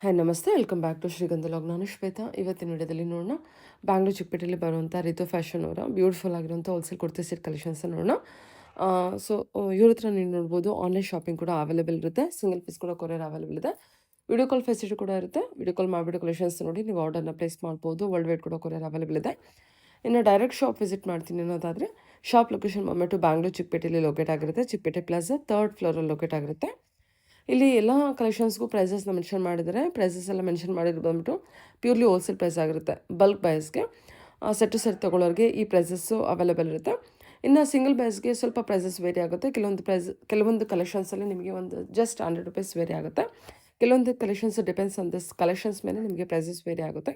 Hi ನಮಸ್ತೆ, welcome back to ಶ್ರೀಗಂಧ log. ನಾನು ಶ್ವೇತಾ. ಇವತ್ತಿನ ವಿಡಿಯೋದಲ್ಲಿ ನೋಡೋಣ ಬ್ಯಾಂಗ್ಳೂರ್ ಚಿಕ್ಕಪೇಟೆಯಲ್ಲಿ ಬರುವಂಥ ರಿತು ಫ್ಯಾಷನ್ ಅವರ ಬ್ಯೂಟಿಫುಲ್ ಆಗಿರುವಂಥ ಹೋಲ್ಸೇಲ್ ಕುರ್ತಿ ಸೆಟ್ ಕಲೆಕ್ಷನ್ಸ್ ನೋಡೋಣ. ಸೊ ಇವ್ರ ಹತ್ರ ನೀವು ನೋಡ್ಬೋದು, ಆನ್ಲೈನ್ ಶಾಪಿಂಗ್ ಕೂಡ ಅವೈಲೇಬಲ್ ಇರುತ್ತೆ, ಸಿಂಗಲ್ ಪೀಸ್ ಕೂಡ ಕೊರಿಯರ್ ಅವೈಲೇಬಲ್ ಇದೆ, ವಿಡಿಯೋ ಕಾಲ್ ಫೆಸಿಲಿಟಿ ಕೂಡ ಇರುತ್ತೆ. ವಿಡಿಯೋ ಕಾಲ್ ಮಾಡಿಬಿಟ್ಟು ಕಲೆಕ್ಷನ್ಸ್ ನೋಡಿ ನೀವು ಆರ್ಡರ್ನ ಪ್ಲೇಸ್ ಮಾಡ್ಬೋದು. ವರ್ಲ್ಡ್ ವೈಡ್ ಕೂಡ ಕೊರಿಯರ್ ಅವೈಲೇಬಲ್ ಇದೆ. ಇನ್ನು ಡೈರೆಕ್ಟ್ ಶಾಪ್ ವಿಸಿಟ್ ಮಾಡ್ತೀನಿ ಅನ್ನೋದಾದರೆ ಶಾಪ್ ಲೊಕೇಶನ್ ಬಂದ್ಬಿಟ್ಟು ಬ್ಯಾಂಗ್ಳೂರ್ ಚಿಕ್ಕಪೇಟೆಯಲ್ಲಿ ಲೊಕೇಟ್ ಆಗಿರುತ್ತೆ. ಚಿಕ್ಕಪೇಟೆ ಪ್ಲಾಜಾ 3rd ಫ್ಲೋರಲ್ಲಿ ಲೊಕೇಟ್ ಆಗಿರುತ್ತೆ. ಇಲ್ಲಿ ಎಲ್ಲ ಕಲೆಕ್ಷನ್ಸ್ಗೂ ಪ್ರೈಸಸ್ನ ಮೆನ್ಷನ್ ಮಾಡಿದರೆ, ಪ್ರೈಸಸ್ ಎಲ್ಲ ಮೆನ್ಷನ್ ಮಾಡಿದ್ದು ಬಂದ್ಬಿಟ್ಟು ಪ್ಯೂರ್ಲಿ ಹೋಲ್ಸೇಲ್ ಪ್ರೈಸ್ ಆಗಿರುತ್ತೆ. ಬಲ್ಕ್ ಬೈಸ್ಗೆ ಸೆಟ್ ಟು ಸೆಟ್ ತೊಗೊಳ್ಳೋರಿಗೆ ಈ ಪ್ರೈಸಸ್ಸು ಅವೈಲೇಬಲ್ ಇರುತ್ತೆ. ಇನ್ನು ಸಿಂಗಲ್ ಬೈಸ್ಗೆ ಸ್ವಲ್ಪ ಪ್ರೈಸಸ್ ವೇರಿ ಆಗುತ್ತೆ. ಕೆಲವೊಂದು ಕಲೆಕ್ಷನ್ಸಲ್ಲಿ ನಿಮಗೆ ಒಂದು ಜಸ್ಟ್ ₹100 ವೇರಿ ಆಗುತ್ತೆ. ಕೆಲವೊಂದು collections depends on this collections ಮೇಲೆ ನಿಮಗೆ ಪ್ರೈಸಸ್ ವೇರಿ ಆಗುತ್ತೆ.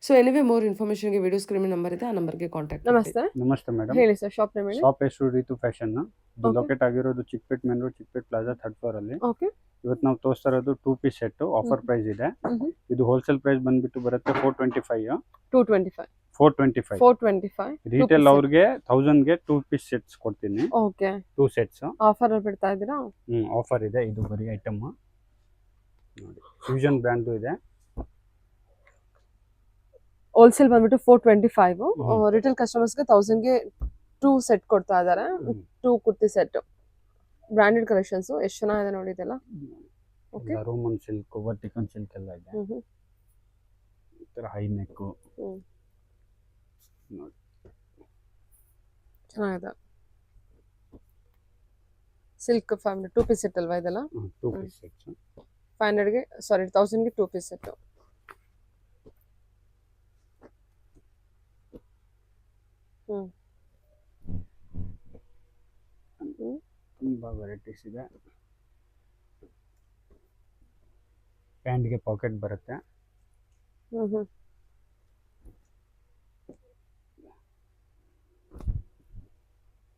ಸೊ ಎನಿವೇ ಮೋರ್ ಇನ್ಫಾರ್ಮೇಷನ್ಗೆ ವಿಡಿಯೋ ಸ್ಕ್ರೀನ್ ನಂಬರ್ ಇದೆ, ಆ ನಂಬರ್ಗೆ ಕಾಂಟ್ಯಾಕ್ಟ್ ಮಾಡಿ. ನಮಸ್ತೆ ಮೇಡಮ್. ಹೇಳಿ ಸರ್, ಶಾಪ್ ನೇಮ್ ಹೇಳಿ. ಶಾಪ್ ಹೆಸರು ರಿತು ಫ್ಯಾಷನ್. ಇದು Okay. ಲೊಕೇಟ್ ಆಗಿರೋದು Chickpet main road, Chickpet plaza 3rd floor ಅಲ್ಲಿ. ಓಕೆ. ಇವತ್ತು ನಾವು ತೋರಿಸ್ತಾ ಇರೋದು 2 ಪೀಸ್ ಸೆಟ್ ಆಫರ್ ಪ್ರೈಸ್ ಇದೆ. ಇದು ಹೋಲ್ಸೇಲ್ ಪ್ರೈಸ್ ಬಂದ್ಬಿಟ್ಟು ಬರುತ್ತೆ 425. 225 425 425 ರಿಟೇಲ್ ಅವ್ರಿಗೆ 1000 ಗೆ 2 ಪೀಸ್ ಸೆಟ್ಸ್ ಕೊಡ್ತೀನಿ. ಓಕೆ. 2 ಸೆಟ್ಸ್ ಆಫರ್ ಬಿಡ್ತಾ ಇದ್ದೀರಾ? ಆಫರ್ ಇದೆ. ಇದು ಬರೀ ಐಟಮ್ ನೋಡಿ, ಫ್ಯೂಷನ್ ಬ್ರ್ಯಾಂಡ್ ಇದೆ. ಹೋಲ್ಸೇಲ್ ಬಂದ್ಬಿಟ್ಟು 425, ರಿಟೇಲ್ ಕಸ್ಟಮರ್ಸ್ಗೆ 1000ಗೆ 2 ಸೆಟ್ ಕೊಡ್ತಾ ಇದ್ದಾರೆ. 2 ಕುರ್ತಿ ಸೆಟ್, ಬ್ರಾಂಡೆಡ್ ಕಲೆಕ್ಷನ್ಸ್. ಎಷ್ಟು ಚೆನ್ನಾಗಿದೆ ನೋಡಿ ಇದೆಲ್ಲ. ಓಕೆ. ರೋಮನ್ ಸಿಲ್ಕ್, ವರ್ಟಿಕನ್ ಸಿಲ್ಕ್ ಎಲ್ಲ ಇದೆ. ಈ ತರ ಹೈ ನೆಕ್ ನೋಡಿ, ಚೆನ್ನಾಗಿದೆ. ಸಿಲ್ಕ್ ಫ್ಯಾಮಿಲಿ 2 ಪೀಸ್ ಸೆಟ್ ಅಲ್ವಾ ಇದೆಲ್ಲ? 2 ಪೀಸ್ ಸೆಟ್ಸ್ 500ಗೆ 1000ಗೆ 2 ಪೀಸ್ ಸೆಟ್. ತುಂಬಾ ವೆರೈಟೀಸ್ ಇದೆ. ಪ್ಯಾಂಟ್ಗೆ ಪಾಕೆಟ್ ಬರುತ್ತೆ.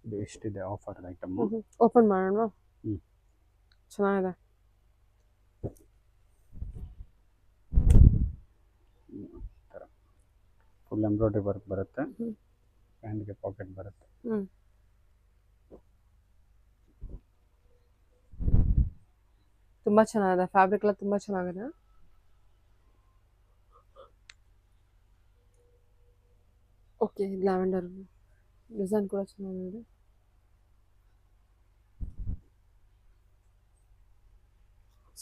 ಇದು ಎಷ್ಟಿದೆ ಆಫರ್ ಐಟಮ್? ಓಪನ್ ಮಾಡೋಣ. ಚೆನ್ನಾಗಿದೆ. ಫುಲ್ ಎಂಬ್ರಾಯ್ಡ್ರಿ ವರ್ಕ್ ಬರುತ್ತೆ. ಪ್ಯಾಂಟ್ಗೆ ಪಾಕೆಟ್ ಬರುತ್ತೆ. ತುಂಬಾ ಚೆನ್ನಾಗಿದೆ. ಫ್ಯಾಬ್ರಿಕ್ ಎಲ್ಲ ತುಂಬಾ ಚೆನ್ನಾಗಿದೆ. ಓಕೆ. ಲ್ಯಾವೆಂಡರ್ ಡಿಸೈನ್ ಕೂಡ ಚೆನ್ನಾಗಿದೆ.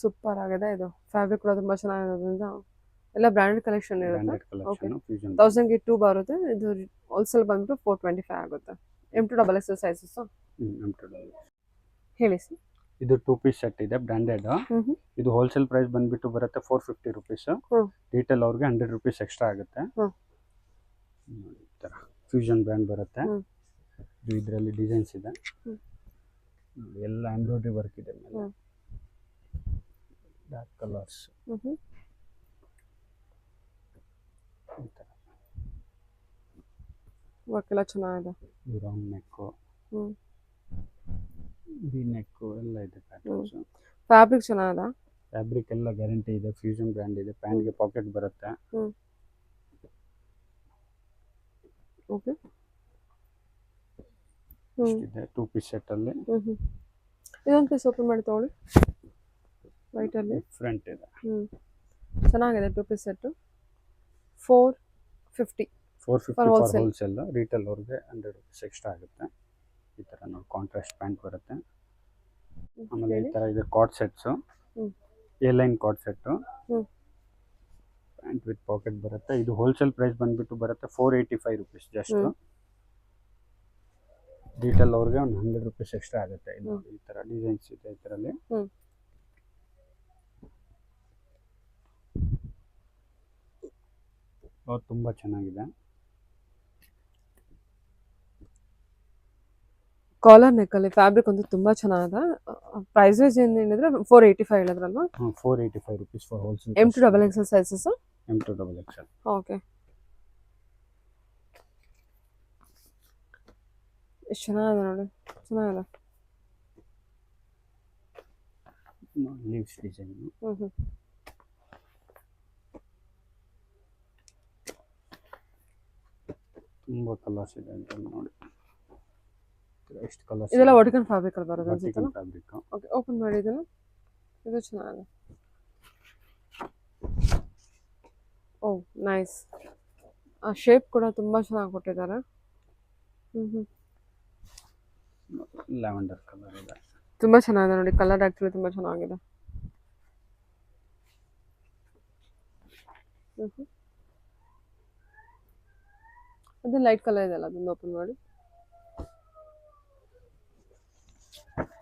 ಸೂಪರ್ ಆಗಿದೆ. ಇದು ಫ್ಯಾಬ್ರಿಕ್ ಕೂಡ ತುಂಬಾ ಚೆನ್ನಾಗಿರೋದ್ರಿಂದ ಎಲ್ಲ ಬ್ರಾಂಡೆಡ್ ಕಲೆಕ್ಷನ್ ಇರುತ್ತೆ. ಬ್ರಾಂಡೆಡ್ ಕಲೆಕ್ಷನ್ ಫ್ಯೂಷನ್ 1000ಗೆ 2 ಬರುತ್ತೆ. ಇದು ಹೋಲ್ಸೇಲ್ ಬಂದ್ಬಿಟ್ಟು 425 ಆಗುತ್ತೆ. M2XXL sizes. ಹೇಳಿ ಸರ್. ಇದು 2 ಪೀಸ್ ಸೆಟ್ ಇದೆ, ಬ್ರಾಂಡೆಡ್. ಇದು ಹೋಲ್ಸೇಲ್ ಪ್ರೈಸ್ ಬಂದ್ಬಿಟ್ಟು ಬರುತ್ತೆ 450 ರುಪೀಸ್. ರಿಟೇಲ್ ಅವ್ರಿಗೆ ₹100 ಎಕ್ಸ್ಟ್ರಾ ಆಗುತ್ತೆ. ನೋಡಿ, ಈ ತರ ಫ್ಯೂಷನ್ ಬ್ರ್ಯಾಂಡ್ ಬರುತ್ತೆ. ಇದರಲ್ಲಿ ಡಿಸೈನ್ಸ್ ಇದೆ ನೋಡಿ, ಎಲ್ಲ ಎಂಬ್ರಾಯ್ಡ್ರಿ ವರ್ಕ್ ಇದೆ ಮೇಲೆ. ಡಾರ್ಕ್ ಕಲರ್ಸ್ ಈ ತರ ವರ್ಕ್ ಎಲ್ಲ ಚೆನ್ನಾಗಿದೆ. ರೌಂಡ್ ನೆಕ್, ವಿ ನೆಕ್ ಎಲ್ಲ ಇದೆ. ಪ್ಯಾಟರ್ನ್ಸ್, ಫ್ಯಾಬ್ರಿಕ್ ಚೆನ್ನಾಗಿದೆ. ಫ್ಯಾಬ್ರಿಕ್ ಎಲ್ಲ ಗ್ಯಾರಂಟಿ ಇದೆ. ಫ್ಯೂಷನ್ ಬ್ರ್ಯಾಂಡ್ ಇದೆ. ಪ್ಯಾಂಟ್ಗೆ ಪಾಕೆಟ್ ಬರುತ್ತೆ. ಓಕೆ. ಇದೆ 2 ಪೀಸ್ ಸೆಟ್ ಅಲ್ಲಿ. ಇದೊಂದು ಪೀಸ್ ಓಪನ್ ಮಾಡಿ ತಗೊಳ್ಳಿ. ವೈಟ್ ಅಲ್ಲಿ ಫ್ರಂಟ್ ಇದೆ. ಚೆನ್ನಾಗಿದೆ. 2 piece set 450 for wholesale. Retail ಅವ್ರಿಗೆ ₹100 ಎಕ್ಸ್ಟ್ರಾ ಆಗುತ್ತೆ. ಈ ತರ ನೋಡಿ, ಕಾಂಟ್ರಾಸ್ಟ್ ಪ್ಯಾಂಟ್ ಬರುತ್ತೆ. ಆಮೇಲೆ ಈ ತರ ಇದೆ card sets, A line card set, pant with packet ಬರುತ್ತೆ. ಇದು ಹೋಲ್ಸೇಲ್ ಪ್ರೈಸ್ ಬಂದ್ಬಿಟ್ಟು ಬರುತ್ತೆ 485 ರುಪೀಸ್ ಜಸ್ಟ್. ರಿಟೇಲ್ ಅವ್ರಿಗೆ ಒಂದು ₹100 ಎಕ್ಸ್ಟ್ರಾ ಆಗುತ್ತೆ. ಇದು ಈ ತರ ಡಿಸೈನ್ಸ್ ಇದೆ ಇದರಲ್ಲಿ. ತುಂಬಾ ಚೆನ್ನಾಗಿದೆ. ಕಾಲರ್ ನೆಕ್ ಅಲ್ಲಿ ಫ್ಯಾಬ್ರಿಕ್ ಅಂತೂ ತುಂಬಾ ಚೆನ್ನಾಗಿದೆ. ಪ್ರೈಸ್ ವೈಸ್ ಏನಿದ್ರೆ 485 ಹೇಳಿದ್ರಲ್ವಾ? 485 rupees for wholesale. M2XXL sizes. M2XXL. Okay. ಎಷ್ಟು ಚೆನ್ನಾಗಿದೆ ನೋಡಿ, ಚೆನ್ನಾಗಿದೆ. Leaves design. ತುಂಬಾ ಕಲರ್ಸ್ ಇದೆ ಅಂತ ನೋಡಿ. ಎಷ್ಟು ಕಲರ್ಸ್. ಇದೆಲ್ಲ ವರ್ಟಿಕಲ್ ಫ್ಯಾಬ್ರಿಕ್ ಅಲ್ಲಿ ಬರೋದು ಅನ್ಸುತ್ತೆ. ಫ್ಯಾಬ್ರಿಕ್. ಓಕೆ. ಓಪನ್ ಮಾಡಿ ಇದನ್ನು. ಇದು ಚೆನ್ನಾಗಿದೆ. ನೈಸ್. ಆ ಶೇಪ್ ಕೂಡ ತುಂಬ ಚೆನ್ನಾಗಿ ಕೊಟ್ಟಿದ್ದಾರೆ. ಲ್ಯಾವೆಂಡರ್ ಕಲರ್ ಇದೆ. ತುಂಬ ಚೆನ್ನಾಗಿದೆ ನೋಡಿ, ಕಲರ್ ಆ್ಯಕ್ಚುಲಿ ತುಂಬ ಚೆನ್ನಾಗಿದೆ. ಅದು ಲೈಟ್ ಕಲರ್ ಇದೆಯಲ್ಲ, ಅದನ್ನು ಓಪನ್ ಮಾಡಿ.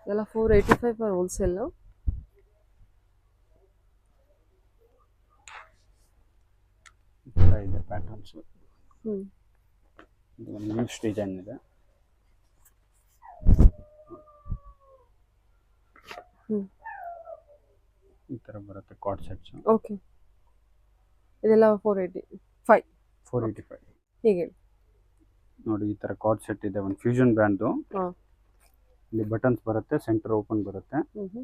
ಇದೆಲ್ಲ 485 ಫಾರ್ ಹೋಲ್ಸೇಲು. ಈ ಥರ ಇದೆ ಪ್ಯಾಟರ್ನ್ಸ್. ಹ್ಞೂ ಇದು ಒಂದು ಲೀವ್ಸ್ ಡಿಸೈನ್ ಇದೆ. ಈ ಥರ ಬರುತ್ತೆ ಕಾರ್ಡ್ ಸೆಟ್ಸ್. ಓಕೆ. ಇದೆಲ್ಲ 485. 485. ಹೀಗೆ ನೋಡಿ ಈ ಥರ ಕಾರ್ಡ್ ಸೆಟ್ ಇದೆ, ಒಂದು ಫ್ಯೂಷನ್ ಬ್ರ್ಯಾಂಡ್ದು. ಹಾಂ. ಇಲ್ಲಿ ಬಟನ್ಸ್ ಬರುತ್ತೆ, ಸೆಂಟರ್ ಓಪನ್ ಬರುತ್ತೆ, ಹ್ಞೂ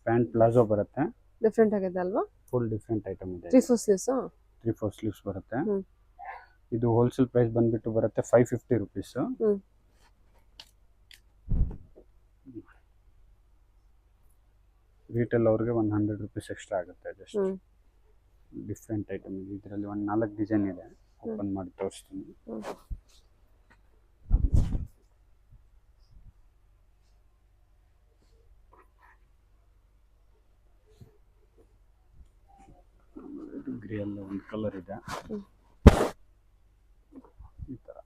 ಪ್ಯಾಂಟ್ ಪ್ಲಾಜೋ ಬರುತ್ತೆ. ಡಿಫ್ರೆಂಟ್ ಆಗಿದೆ ಅಲ್ವಾ? ಫುಲ್ ಡಿಫ್ರೆಂಟ್ ಐಟಮ್ ಇದೆ. 3/4 ಸ್ಲೀವ್ಸಾ? 3/4 ಸ್ಲೀವ್ಸ್ ಬರುತ್ತೆ. ಹ್ಞೂ ಇದು ಹೋಲ್ಸೇಲ್ ಪ್ರೈಸ್ ಬಂದ್ಬಿಟ್ಟು ಬರುತ್ತೆ 550 ರುಪೀಸ್. ಹ್ಞೂ ರೀಟೇಲ್ ಅವ್ರಿಗೆ 100 ರುಪೀಸ್ ಎಕ್ಸ್ಟ್ರಾ ಆಗುತ್ತೆ ಜಸ್ಟ್. ಹ್ಞೂ ಡಿಫ್ರೆಂಟ್ ಐಟಮ್ ಇದೆ. ಇದರಲ್ಲಿ ಒಂದು 4 ಡಿಸೈನ್ ಇದೆ, ಓಪನ್ ಮಾಡಿ ತೋರಿಸ್ತೀನಿ. ಹ್ಞೂ ಗ್ರೇ ಎಲ್ಲ ಒಂದು ಕಲರ್ ಇದೆ. ಈ ಥರ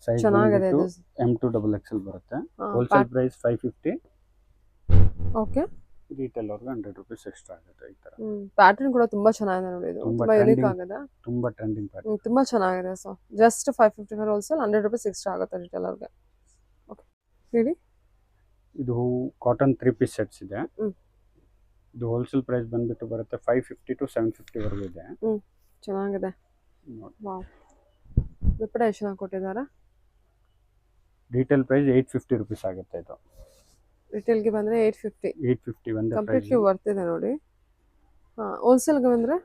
ಸೈಜ್ ಚೆನ್ನಾಗಿದೆ ಇದು. M2XXL ಬರುತ್ತೆ. ಹಾಂ, ಹೋಲ್ಸೇಲ್ ಪ್ರೈಸ್ 550. ಓಕೆ. ರೀಟೇಲ್ ಅವ್ರಿಗೆ 100 ರುಪೀಸ್ ಎಕ್ಸ್ಟ್ರಾ ಆಗುತ್ತೆ. ಈ ಥರ ಪ್ಯಾಟರ್ನ್ ಕೂಡ ತುಂಬ ಚೆನ್ನಾಗಿದೆ ನೋಡಿ, ಇದು ತುಂಬಾ ತುಂಬ ಯುನೀಕ್ trending. ಆಗಿದೆ. ತುಂಬ ಟ್ರೆಂಡಿಂಗ್ ಪ್ಯಾಟರ್ನ್. ತುಂಬ ಚೆನ್ನಾಗಿದೆ. So just 550 for wholesale, 100 rupees extra ಆಗುತ್ತೆ ರಿಟೇಲರ್ಗೆ. ಓಕೆ ಹೇಳಿ. ಇದು ಕಾಟನ್ 3 ಪೀಸ್ ಸೆಟ್ಸ್ ಇದೆ. ಹ್ಮ್. ಇದು ಹೋಲ್ಸೇಲ್ ಪ್ರೈಸ್ ಬಂದ್ಬಿಟ್ಟು ಬರುತ್ತೆ 550 to 750 ವರೆಗೂ ಇದೆ. ಚೆನ್ನಾಗಿದೆ. ನೋಡಿ ವಾವ್. ದುಪ್ಪಟ್ಟ ಎಷ್ಟು ಚೆನ್ನಾಗಿ ಕೊಟ್ಟಿದ್ದಾರೆ. ರೀಟೇಲ್ ಪ್ರೈಸ್ 850 ರುಪೀಸ್ ಆಗುತ್ತೆ. ಇದು ರಿಟೇಲ್ಗೆ ಬಂದರೆ 850. 850 ಒಂದೇ ಪ್ರೈಸ್. ಕಂಪ್ಲೀಟ್ಲಿ ವರ್ತ್ ಇದೆ ನೋಡಿ. ಹಾಂ, ಹೋಲ್ಸೇಲ್ಗೆ ಬಂದರೆ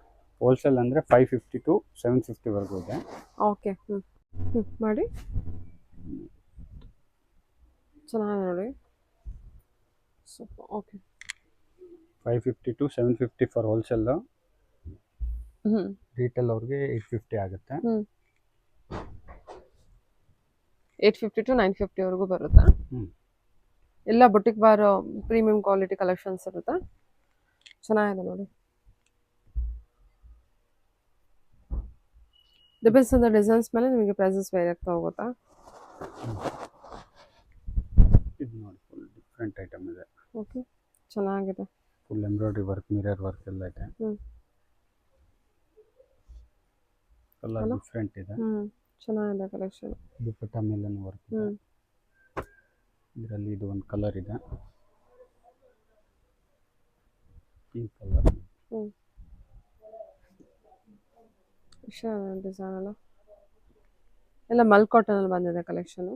ಹೋಲ್ಸೇಲ್ ಅಂದರೆ 550 to 750 ವರೆಗೂ ಇದೆ. ಓಕೆ. ಮಾಡಿ. ಚೆನ್ನಾಗಿದೆ ನೋಡಿ. Super. Okay. 550 to 750 for wholesale. ಹ್ಞೂ ರೀಟೇಲ್ ಅವ್ರಿಗೆ 850 ಆಗುತ್ತೆ. 850 to 950 ವರೆಗೂ ಬರುತ್ತೆ. ಹ್ಮ್. ಎಲ್ಲ boutique bar premium quality collections ಇರುತ್ತೆ. ಚೆನ್ನಾಗಿದೆ ನೋಡಿ. ಡಿಪೆಂಡ್ಸ್ ಆನ್ ದ ಡಿಸೈನ್ಸ್ ಮೇಲೆ ನಿಮಗೆ ಪ್ರೈಸಸ್ ವೇರಿ ಆಗ್ತಾ ಹೋಗುತ್ತಾ. ಇದು ನೋಡಿ ಫುಲ್ ಡಿಫ್ರೆಂಟ್ ಐಟಮ್ ಇದೆ. ಓಕೆ, ಚೆನ್ನಾಗಿದೆ. Full embroidery work, mirror work ಎಲ್ಲ ಇದೆ. ಕಲರ್ ಡಿಫ್ರೆಂಟ್ ಇದೆ. ಚೆನ್ನಾಗಿದೆ ಕಲೆಕ್ಷನ್. ದುಪ್ಪಟ್ಟ ಮೇಲೂ ವರ್ಕ್ ಇದೆ. ಇದರಲ್ಲಿ ಇದು ಒಂದು ಕಲರ್ ಇದೆ, ಪಿಂಕ್ ಕಲರ್. ಡಿಸೈನ್ ಎಲ್ಲ ಮಲ್ ಕಾಟನ್ ಅಲ್ಲಿ ಬಂದಿದೆ ಕಲೆಕ್ಷನ್.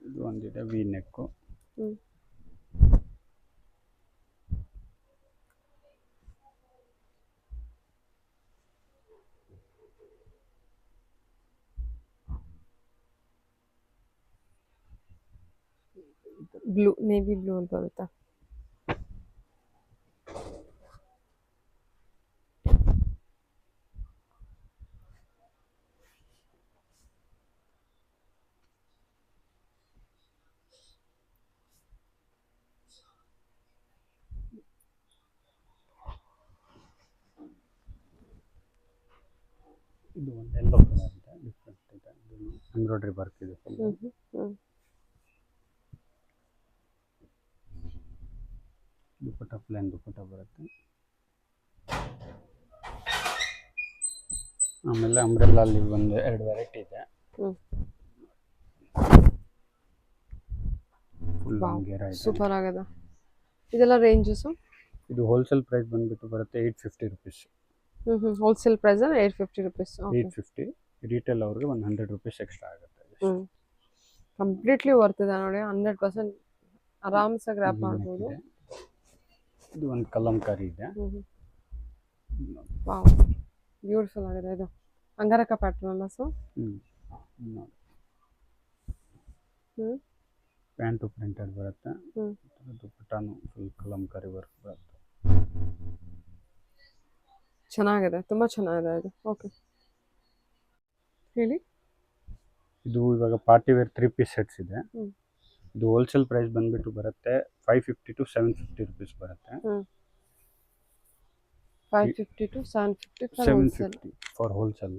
ಇದು ಒಂದಿದೆ V neck. Blue, navy blue ಅಂತ ಬರುತ್ತಾ. ಇದು ಒಂದು ಯೆಲ್ಲೋ ಕಲರ್ ಇದೆ, ಡಿಫ್ರೆಂಟ್ ಇದೆ. ಎಂಬ್ರಾಯ್ಡ್ರಿ ವರ್ಕ್ ಇದೆ ಫುಲ್. ದುಪ್ಪಟ್ಟ ಪ್ಲೇನ್ ದುಪ್ಪಟ್ಟ ಬರುತ್ತೆ. ಆಮೇಲೆ ಅಂಬ್ರೆಲ್ಲಾ ಅಲ್ಲಿ ಒಂದು 2 ವೆರೈಟಿ ಇದೆ. ಫುಲ್ ಲಾಂಗೇರ ಇದೆ. ಸೂಪರ್ ಆಗಿದೆ. ಇದೆಲ್ಲ ರೇಂಜಸ್. ಇದು ಹೋಲ್ಸೇಲ್ ಪ್ರೈಸ್ ಬಂದ್ಬಿಟ್ಟು ಬರುತ್ತೆ 850 rupees. Wholesale price 850 rupees. 850. Retail ಅವ್ರಿಗೆ 100 ರುಪೀಸ್ ಎಕ್ಸ್ಟ್ರಾ ಆಗುತ್ತೆ. ಕಂಪ್ಲೀಟ್ಲಿ ವರ್ತ್ ಇದೆ ನೋಡಿ. 100% ಆರಾಮ್ಸಾಗಿ ಗ್ರ್ಯಾಪ್ ಮಾಡ್ಬೋದು. ಇದು ಒಂದು ಕಲಂಕಾರಿ ಇದೆ. ವಾವ್, ಬ್ಯೂಟಿಫುಲ್ ಆಗಿದೆ. ಇದು ಅಂಗಾರಕ ಪ್ಯಾಟರ್ನ್ ಅಲ್ಲ? ಸೊ ಪ್ಯಾಂಟು ಪ್ರಿಂಟೆಡ್ ಬರುತ್ತೆ. ದುಪ್ಪಟ್ಟಾನು ಫುಲ್ ಕಲಂಕಾರಿ ವರ್ಕ್ ಬರುತ್ತೆ. ಚೆನ್ನಾಗಿದೆ, ತುಂಬ ಚೆನ್ನಾಗಿದೆ ಇದು. ಓಕೆ, ಹೇಳಿ. ಇದು ಇವಾಗ ಪಾರ್ಟಿ ವೇರ್ 3 ಪೀಸ್ ಸೆಟ್ಸ್ ಇದೆ. ಹ್ಮ್. ಇದು ಹೋಲ್ಸೇಲ್ ಪ್ರೈಸ್ ಬಂದ್ಬಿಟ್ಟು ಬರುತ್ತೆ 550 to 750 ರುಪೀಸ್ ಬರುತ್ತೆ. 550 to 750 for wholesale. 750 for wholesale.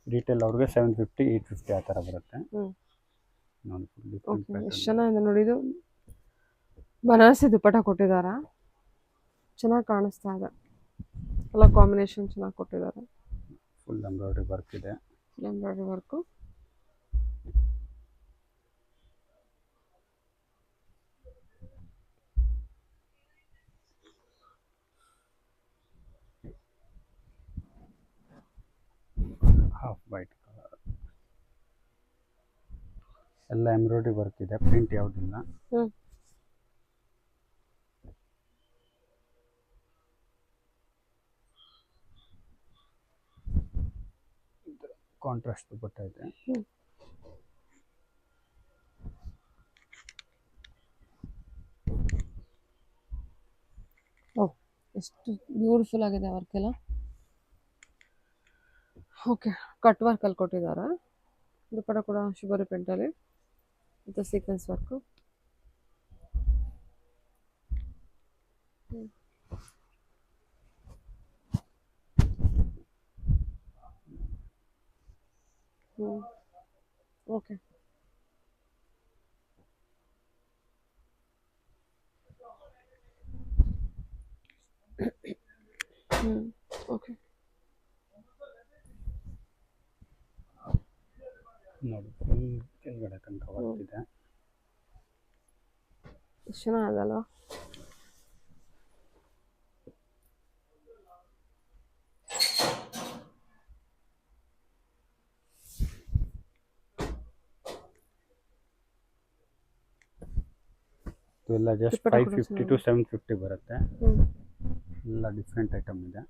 Retail ಅವ್ರಿಗೆ 750 850 ಆ ಥರ ಬರುತ್ತೆ. ನೋಡಿ ಫುಲ್ ಡಿಫ್ರೆಂಟ್ ಓಕೆ, ಪ್ಯಾಟರ್ನ್. ಎಷ್ಟು ಚೆನ್ನಾಗಿದೆ ನೋಡಿ. ಇದು ಬನಾರಸಿ ದುಪ್ಪಟ್ಟ ಕೊಟ್ಟಿದ್ದಾರೆ, ಚೆನ್ನಾಗಿ ಕಾಣಿಸ್ತಾ ಇದೆ. ಎಲ್ಲ ಕಾಂಬಿನೇಷನ್ ಚೆನ್ನಾಗಿ ಕೊಟ್ಟಿದ್ದಾರೆ. ಫುಲ್ ಎಂಬ್ರಾಯ್ಡ್ರಿ ವರ್ಕ್ ಇದೆ. Embroidery work. Half white colour ಎಲ್ಲ ಎಂಬ್ರಾಯ್ಡ್ರಿ ವರ್ಕ್ ಇದೆ, ಪ್ರಿಂಟ್ ಯಾವುದಿಲ್ಲ. ಕಾಂಟ್ರಾಸ್ಟ್ ದುಪ್ಪಟ್ಟ ಇದೆ. ಎಷ್ಟು ಬ್ಯೂಟಿಫುಲ್ ಆಗಿದೆ ವರ್ಕ್ ಎಲ್ಲ. ಓಕೆ, ಕಟ್ ವರ್ಕಲ್ಲಿ ಕೊಟ್ಟಿದ್ದಾರೆ. ದುಪ್ಪಟ್ಟ ಕೂಡ ಶಿಬರಿ ಪ್ರಿಂಟಲ್ಲಿ ಮತ್ತು ಸೀಕ್ವೆನ್ಸ್ ವರ್ಕು. Okay, okay. ನೋಡಿ ಫುಲ್ ಕೆಳಗಡೆ ತನಕ ವರ್ಕ್ ಇದೆ. ಎಷ್ಟು ಚೆನ್ನಾಗಲ್ಲ. ಇದೆಲ್ಲ ಜಸ್ಟ್ 550 to 750 ಬರುತ್ತೆ. ಎಲ್ಲ ಡಿಫ್ರೆಂಟ್ ಐಟಮ್ ಇದೆ.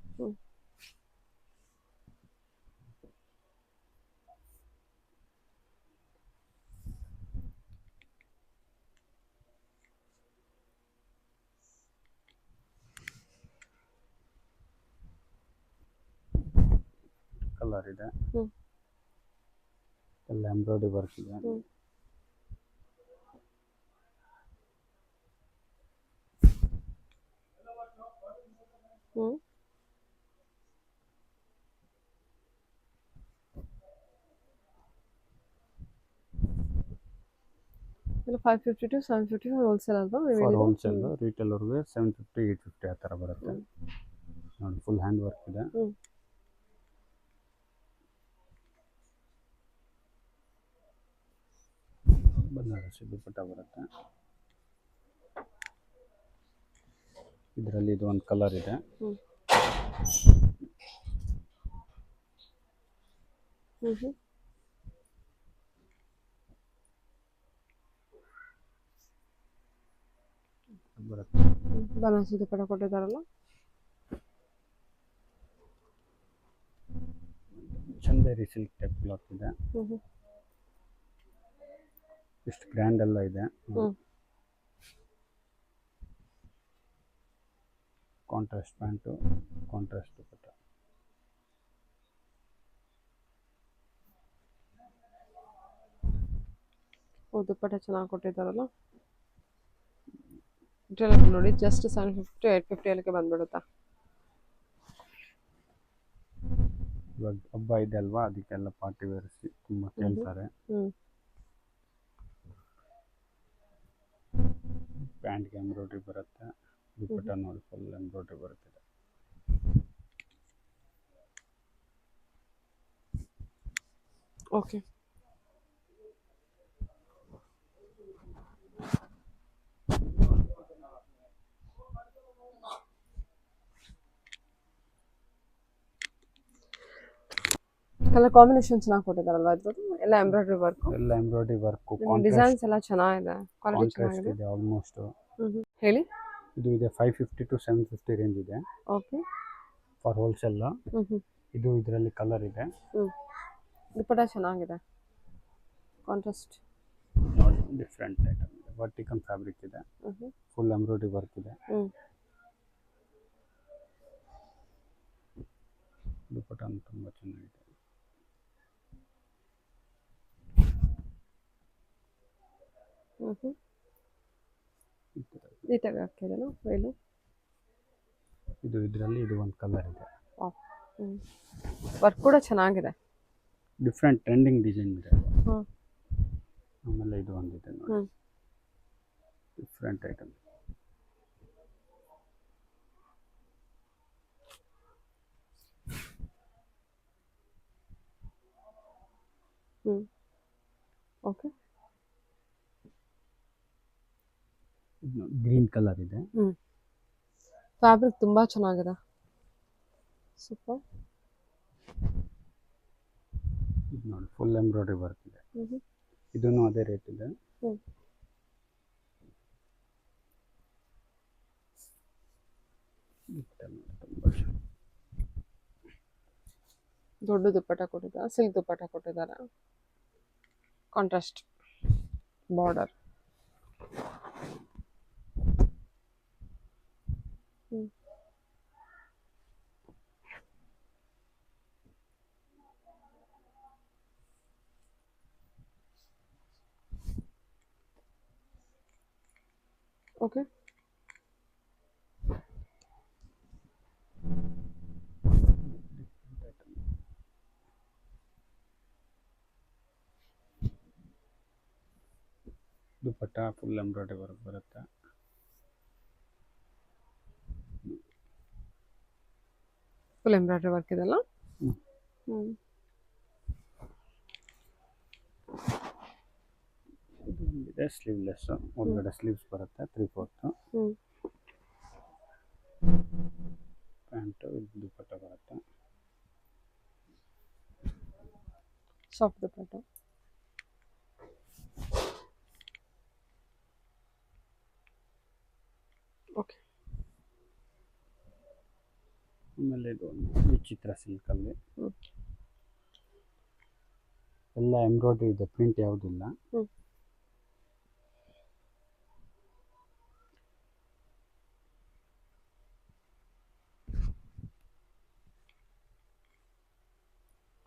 ಕಲರ್ ಇದೆ, ಎಲ್ಲ ಎಂಬ್ರಾಯ್ಡ್ರಿ ವರ್ಕ್ ಇದೆ. ಇಲ್ಲ 550 to 750 ಹೋಲ್ಸೇಲ್ ಅಲ್ವಾ? For wholesale. ರೀಟೇಲ್ ಅವ್ರಿಗೆ 750 850 ಆ ಥರ ಬರುತ್ತೆ. ನೋಡಿ ಫುಲ್ ಹ್ಯಾಂಡ್ ವರ್ಕ್ ಇದೆ. ಬನಾರಸಿ ದುಪ್ಪಟ್ಟ ಬರುತ್ತೆ. ಇದರಲ್ಲಿ ಇದು ಒಂದು ಕಲರ್ ಇದೆ. ಬರುತ್ತೆ. ಬನಾರಸಿ ದುಪ್ಪಟ್ಟ ಕೊಟ್ಟಿದ್ದಾರಲ್ಲ, ಚಂದೇರಿ ಸಿಲ್ಕ್ ಟೈಪ್ ಕ್ಲಾತ್ ಇದೆ. ಇಷ್ಟು ಗ್ರ್ಯಾಂಡ್ ಎಲ್ಲ ಇದೆ. ಕಾಂಟ್ರಾಸ್ಟ್ ಪ್ಯಾಂಟು, ಕಾಂಟ್ರಾಸ್ಟ್ ದುಪ್ಪಟ್ಟ. ದುಪ್ಪಟ್ಟ ಚೆನ್ನಾಗಿ ಕೊಟ್ಟಿದ್ದಾರಲ್ಲ. ನೋಡಿ ಜಸ್ಟ್ 750 850 ಅಲ್ಲಿಗೆ ಬಂದ್ಬಿಡುತ್ತಾ. ಇವಾಗ ಹಬ್ಬ ಇದೆ ಅಲ್ವಾ, ಅದಕ್ಕೆಲ್ಲ ಪಾರ್ಟಿ ವೇರ್ ತುಂಬ ಕೇಳ್ತಾರೆ. ಪ್ಯಾಂಟ್ಗೆ ಎಂಬ್ರಾಯ್ಡ್ರಿ ಬರುತ್ತೆ. ದುಪ್ಪಟ್ಟ ನೋಡಿ ಫುಲ್ ಎಂಬ್ರಾಯ್ಡ್ರಿ ಬರುತ್ತಿದೆ. ಓಕೆ, ಕಲರ್ ಕಾಂಬಿನೇಷನ್ ಚೆನ್ನಾಗಿ ಕೊಟ್ಟಿದ್ದಾರಲ್ವಾ ಇದ್ರದ್ದು? ಎಲ್ಲ ಎಂಬ್ರಾಯ್ಡ್ರಿ ವರ್ಕ್. ಎಲ್ಲ ಎಂಬ್ರಾಯ್ಡ್ರಿ ವರ್ಕ್, ಡಿಸೈನ್ಸ್ ಎಲ್ಲ ಚೆನ್ನಾಗಿದೆ, ಕ್ವಾಲಿಟಿ ಚೆನ್ನಾಗಿದೆ. ಇದೆ ಆಲ್ಮೋಸ್ಟ್. ಹೇಳಿ. ಇದು ಇದೆ 550 to 750 ರೇಂಜ್ ಇದೆ. Okay, for wholesale. ಇದು ಇದರಲ್ಲಿ ಕಲರ್ ಇದೆ. ದುಪ್ಪಟ್ಟ ಚೆನ್ನಾಗಿದೆ, ಕಾಂಟ್ರಾಸ್ಟ್ ನೋಡಿ ಡಿಫ್ರೆಂಟ್ ಐಟಮ್ ಇದೆ. ವರ್ಟಿಕಲ್ ಫ್ಯಾಬ್ರಿಕ್ ಇದೆ, ಫುಲ್ ಎಂಬ್ರಾಯ್ಡ್ರಿ ವರ್ಕ್ ಇದೆ. ದುಪ್ಪಟ್ಟ ತುಂಬ ಚೆನ್ನಾಗಿದೆ. ನೀಟಾಗಿ ಹಾಕಿದೆನಾ ವೇಲು? ಇದು ಇದರಲ್ಲಿ ಇದು ಒಂದು ಕಲರ್ ಇದೆ. ವರ್ಕ್ ಕೂಡ ಚೆನ್ನಾಗಿದೆ. ಡಿಫ್ರೆಂಟ್ ಟ್ರೆಂಡಿಂಗ್ ಡಿಸೈನ್ ಇದೆ. ಹಾಂ. ಆಮೇಲೆ ಇದು ಒಂದಿದೆ ನೋಡಿ, different item. Okay. Green colour ಇದೆ. ಫ್ಯಾಬ್ರಿಕ್ ತುಂಬ ಚೆನ್ನಾಗಿದೆ. ಸೂಪರ್. ಇದು ನೋಡಿ ಫುಲ್ ಎಂಬ್ರಾಯ್ಡ್ರಿ ವರ್ಕ್ ಇದೆ. ಇದನ್ನು ಅದೇ ರೇಟ್ ಇದೆ. ದೊಡ್ಡ ದುಪ್ಪಟ್ಟ ಕೊಟ್ಟಿದ್ದಾರೆ, ಸಿಲ್ಕ್ ದುಪ್ಪಟ್ಟ ಕೊಟ್ಟಿದ್ದಾರೆ, ಕಾಂಟ್ರಾಸ್ಟ್ ಬಾರ್ಡರ್. ಓಕೆ. ದುಪ್ಪಟ್ಟ ಫುಲ್ ಎಂಬ್ರಾಯ್ಡ್ರಿ ವರ್ಕ್ ಬರುತ್ತೆ. ಫುಲ್ ಎಂಬ್ರಾಯ್ಡ್ರಿ ವರ್ಕ್ ಇದೆಲ್ಲ. ಇದೆ ಸ್ಲೀವ್ಲೆಸ್, ಒಳಗಡೆ ಸ್ಲೀವ್ಸ್ ಬರುತ್ತೆ 3/4. ಪ್ಯಾಂಟು ದುಪ್ಪಟ್ಟ ಬರುತ್ತೆ. ಸಾಫ್ಟ್ ದುಪ್ಪಟ್ಟ. ಓಕೆ. ಆಮೇಲೆ ಇದು ವಿಚಿತ್ರ ಸಿಲ್ಕಲ್ಲಿ ಎಲ್ಲ ಎಂಬ್ರಾಯ್ಡ್ರಿ ಇದೆ, ಪ್ರಿಂಟ್ ಯಾವುದಿಲ್ಲ.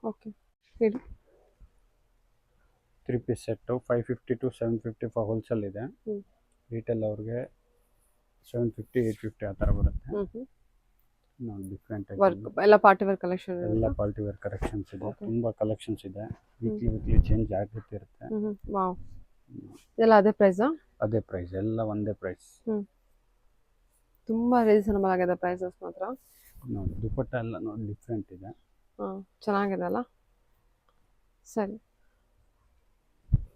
ಓಕೆ, ಹೇಳಿ. 3 piece set 550 to 750 for wholesale ಇದೆ. ರಿಟೇಲ್ ಅವ್ರಿಗೆ 750 850 ಆ ಥರ ಬರುತ್ತೆ. ನೋಡಿ ಡಿಫ್ರೆಂಟ್ ವರ್ಕ್ ಎಲ್ಲ ಪಾರ್ಟಿ ವೇರ್ ಕಲೆಕ್ಷನ್. ಎಲ್ಲ ಪಾರ್ಟಿ ವೇರ್ ಕಲೆಕ್ಷನ್ಸ್ ಇದೆ. ತುಂಬ ಕಲೆಕ್ಷನ್ಸ್ ಇದೆ. ವೀಕ್ಲಿ ಚೇಂಜ್ ಆಗಿರ್ತಿರುತ್ತೆ. ವಾವ್. ಇದೆಲ್ಲ ಅದೇ ಪ್ರೈಸಾ? ಅದೇ ಪ್ರೈಸ್, ಎಲ್ಲ ಒಂದೇ ಪ್ರೈಸ್. ತುಂಬ ರೀಸನಬಲ್ ಆಗಿದೆ ಪ್ರೈಸಸ್ ಮಾತ್ರ. ನೋಡಿ ದುಪ್ಪಟ್ಟ ಎಲ್ಲ ನೋಡಿ ಡಿಫ್ರೆಂಟ್ ಇದೆ. ಚೆನ್ನಾಗಿದೆ ಅಲ್ಲ. ಸರಿ,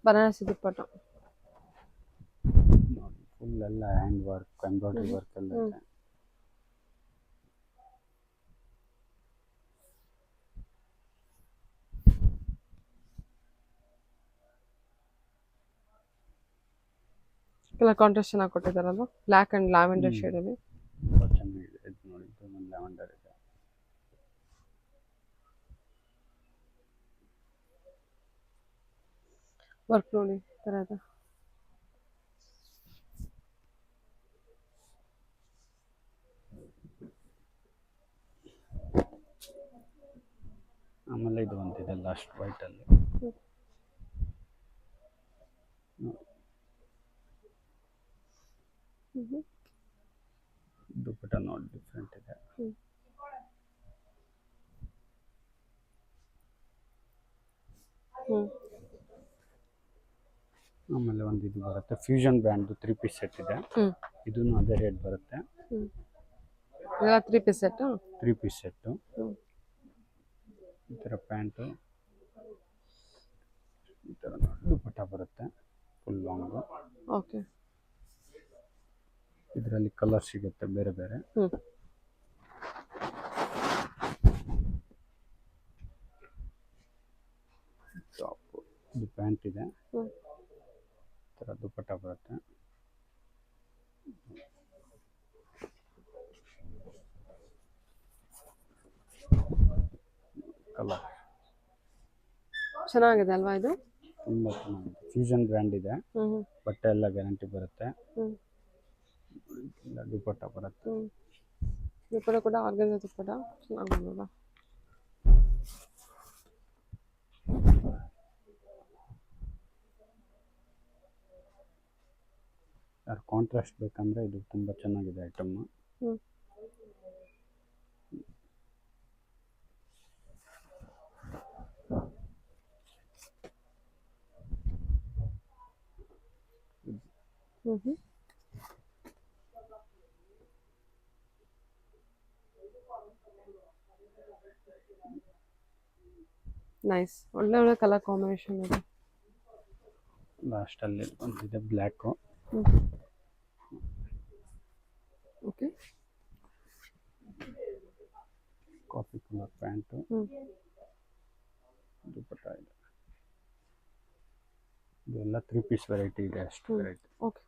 ಬನಾರಸಿ ದುಪ್ಪಟ್ಟ ನೋಡಿ ಫುಲ್ ಎಲ್ಲ ಹ್ಯಾಂಡ್ ವರ್ಕ್ ಎಂಬ್ರಾಯ್ಡ್ರಿ ವರ್ಕ್ ಎಲ್ಲ ಇದೆ. ಎಲ್ಲ ಕಾಂಟ್ರಾಸ್ಟ್ ಚೆನ್ನಾಗಿ ಕೊಟ್ಟಿದ್ದಾರಲ್ವ, ಬ್ಲ್ಯಾಕ್ ಆ್ಯಂಡ್ ಲ್ಯಾವೆಂಡರ್ ಶೇಡಲ್ಲಿ. ತುಂಬ ಚೆನ್ನಾಗಿದೆ. ಇದು ನೋಡಿ, ಇದು ಒಂದು ಲ್ಯಾವೆಂಡರ್ ಇದೆ. ವರ್ಕ್ ನೋಡಿ ಥರ ಇದೆ. ಆಮೇಲೆ ಇದು ಒಂದಿದೆ ಲಾಸ್ಟ್ ವೈಟಲ್ಲಿ. ದುಪ್ಪಟ್ಟ ನೋಡಿ ಡಿಫ್ರೆಂಟ್ ಇದೆ. ಆಮೇಲೆ ಒಂದು ಇದು ಬರುತ್ತೆ ಫ್ಯೂಷನ್ ಬ್ರ್ಯಾಂಡ್ದು 3 ಪೀಸ್ ಸೆಟ್ ಇದೆ. ಇದನ್ನು ಅದೇ ರೇಟ್ ಬರುತ್ತೆ. 3 ಪೀಸ್ ಸೆಟ್ಟು. 3 piece set. ಈ ಥರ ಪ್ಯಾಂಟು, ಈ ಥರ ದುಪ್ಪಟ್ಟ ಬರುತ್ತೆ ಫುಲ್ ಲಾಂಗು. ಓಕೆ. ಇದರಲ್ಲಿ ಕಲರ್ ಸಿಗುತ್ತೆ ಬೇರೆ ಬೇರೆ. ಟಾಪ್ ಇದು ಪ್ಯಾಂಟ್ ಇದೆ, ಈ ಥರ ದುಪ್ಪಟ್ಟ ಬರುತ್ತೆ. ಕಲರ್ ಚೆನ್ನಾಗಿದೆ ಅಲ್ವಾ ಇದು? ತುಂಬ ಚೆನ್ನಾಗಿದೆ. ಫ್ಯೂಷನ್ ಬ್ರ್ಯಾಂಡ್ ಇದೆ. ಬಟ್ಟೆ ಎಲ್ಲ ಗ್ಯಾರಂಟಿ ಬರುತ್ತೆ. ದುಪ್ಪಟ್ಟ ಬರುತ್ತೆ. ದುಪ್ಪಟ್ಟ ಕೂಡ ಆರ್ಗನ್ಜಾ ದುಪ್ಪಟ್ಟ ಚೆನ್ನಾಗಿ ಬಂದದ. ಸರ್ ಕಾಂಟ್ರಾಸ್ಟ್ ಬೇಕಂದರೆ ಇದು ತುಂಬ ಚೆನ್ನಾಗಿದೆ ಐಟಮ್ಮು. ಹ್ಞೂ ಹ್ಞೂ ಹ್ಞೂ ನೈಸ್, ಒಳ್ಳೆ ಒಳ್ಳೆ ಕಲರ್ ಕಾಂಬಿನೇಷನ್ ಇದೆ. ಲಾಸ್ಟಲ್ಲಿ ಒಂದಿದೆ ಬ್ಲ್ಯಾಕು. ಹ್ಞೂ ಓಕೆ. ಕಾಫಿ ಕಲರ್ ಪ್ಯಾಂಟು, ಹ್ಞೂ ದುಪಟ್ಟ ಇದೆ. ಇದೆಲ್ಲ 3 ಪೀಸ್ ವೆರೈಟಿ ಇದೆ, ಅಷ್ಟು ವೆರೈಟಿ. ಓಕೆ.